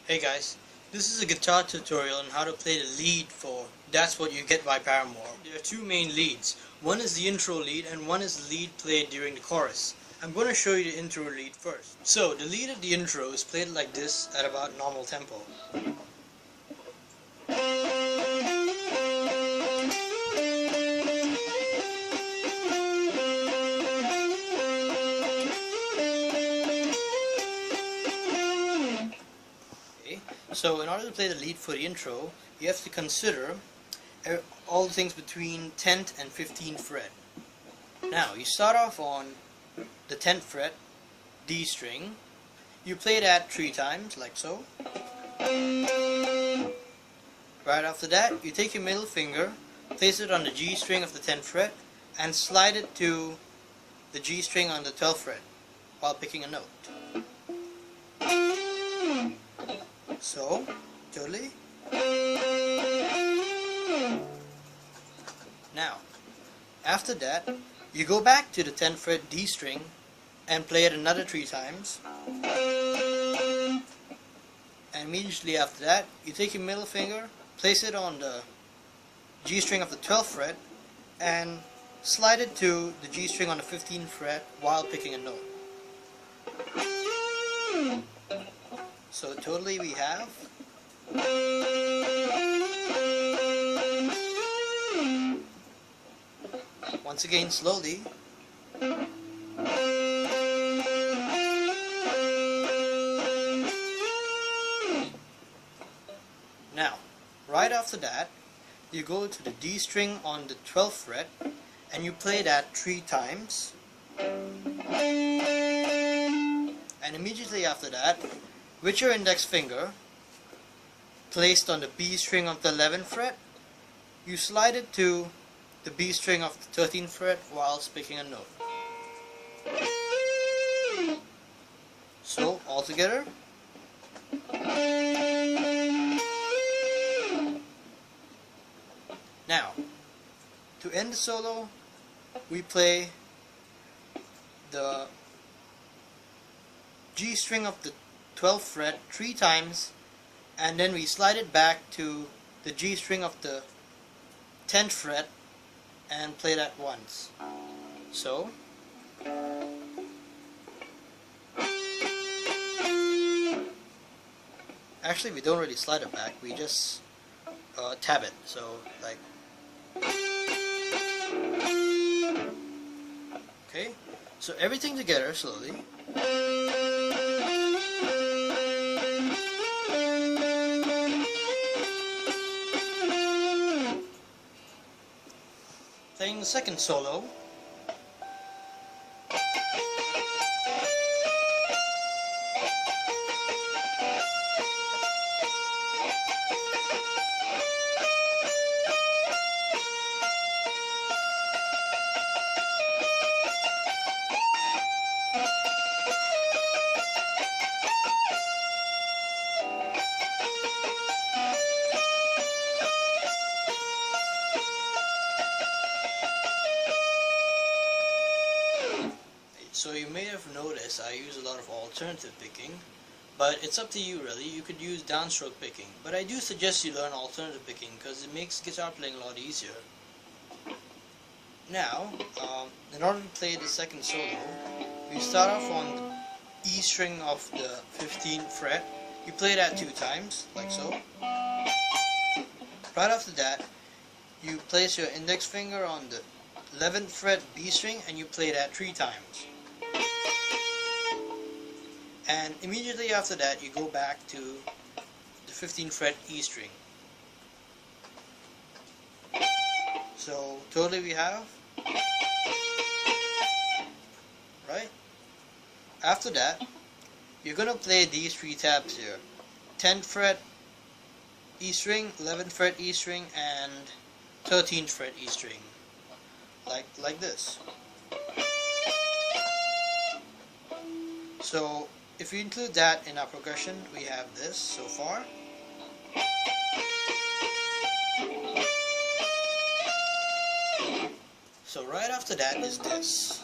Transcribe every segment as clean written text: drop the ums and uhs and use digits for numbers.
Hey guys, this is a guitar tutorial on how to play the lead for That's What You Get by Paramore. There are two main leads. One is the intro lead and one is the lead played during the chorus. I'm going to show you the intro lead first. So the lead of the intro is played like this at about normal tempo. So in order to play the lead for the intro, you have to consider all the things between 10th and 15th fret. Now, you start off on the 10th fret, D string. You play that 3 times, like so. Right after that, you take your middle finger, place it on the G string of the 10th fret, and slide it to the G string on the 12th fret, while picking a note. So, totally. Now, after that, you go back to the 10th fret D string and play it another 3 times. And immediately after that, you take your middle finger, place it on the G string of the 12th fret, and slide it to the G string on the 15th fret while picking a note. So totally we have once again slowly. Now, right after that, you go to the D string on the 12th fret and you play that 3 times. And immediately after that, with your index finger placed on the B string of the 11th fret, you slide it to the B string of the 13th fret whilst picking a note. So, all together. Now, to end the solo, we play the G string of the 12th fret 3 times, and then we slide it back to the G string of the 10th fret and play that once. So, actually we don't really slide it back, we just tab it, so like, okay, so everything together slowly. Playing the second solo. So you may have noticed I use a lot of alternative picking, but it's up to you really. You could use downstroke picking, but I do suggest you learn alternative picking because it makes guitar playing a lot easier. Now, in order to play the second solo, you start off on the E string of the 15th fret. You play that 2 times, like so. Right after that, you place your index finger on the 11th fret B string and you play that 3 times. And immediately after that, you go back to the 15th fret E string. So totally we have, right? After that, you're gonna play these 3 tabs here: 10th fret E string, 11th fret E string, and 13th fret E string, like this. So if we include that in our progression, we have this so far. So right after that is this.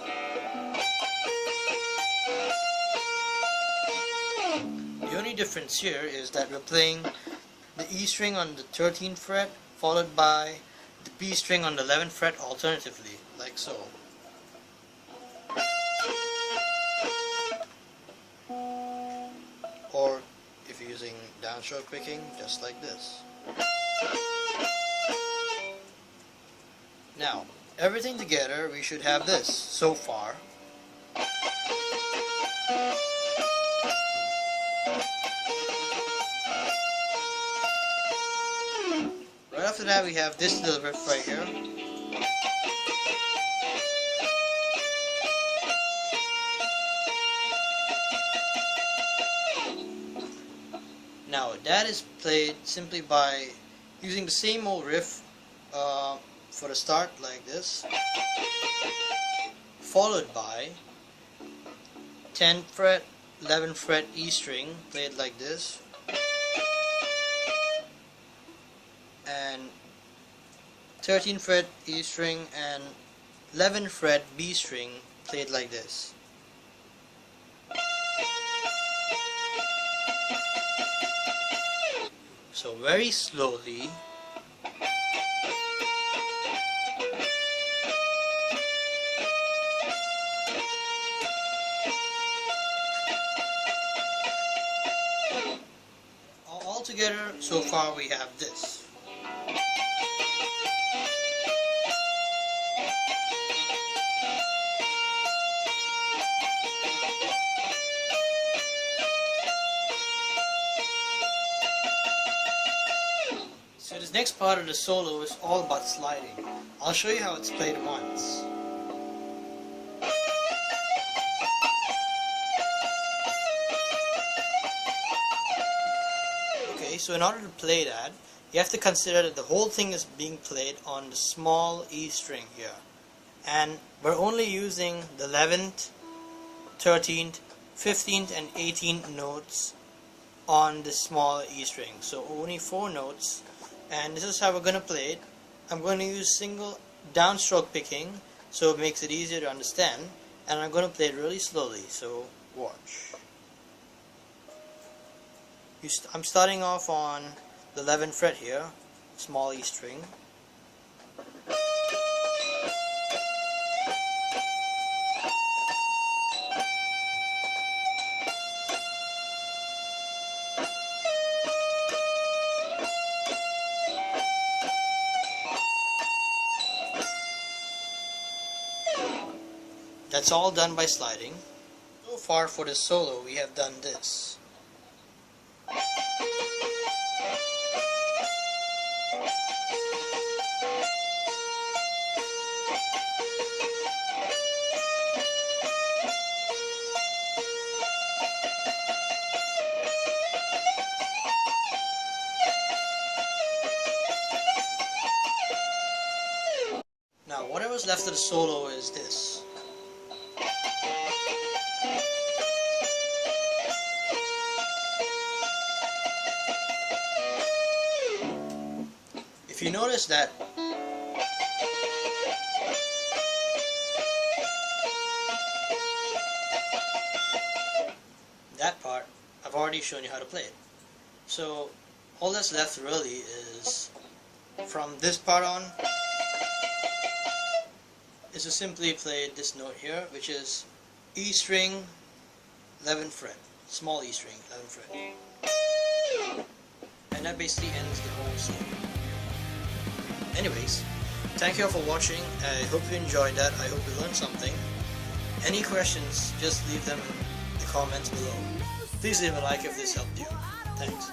The only difference here is that we're playing the E string on the 13th fret followed by the B string on the 11th fret alternatively, like so. Or if you're using downstroke picking, just like this. Now, everything together, we should have this so far. Right after that, we have this little riff right here. Now, that is played simply by using the same old riff for the start, like this, followed by 10th fret, 11th fret E string, played like this, and 13th fret E string and 11th fret B string, played like this. So very slowly, all together, so far we have this. So this next part of the solo is all about sliding. I'll show you how it's played once. Okay, so in order to play that, you have to consider that the whole thing is being played on the small E string here. And we're only using the 11th, 13th, 15th and 18th notes on the small E string. So only 4 notes. And this is how we're going to play it. I'm going to use single downstroke picking so it makes it easier to understand, and I'm going to play it really slowly, so watch. I'm starting off on the 11th fret here, small E string. That's all done by sliding. So far for the solo, we have done this. Now, whatever's left of the solo is this. If you notice that part, I've already shown you how to play it. So all that's left really is from this part on is to simply play this note here, which is E string 11th fret, small E string 11th fret, and that basically ends the whole song. Anyways, thank you all for watching. I hope you enjoyed that. I hope you learned something. Any questions, just leave them in the comments below. Please leave a like if this helped you. Thanks.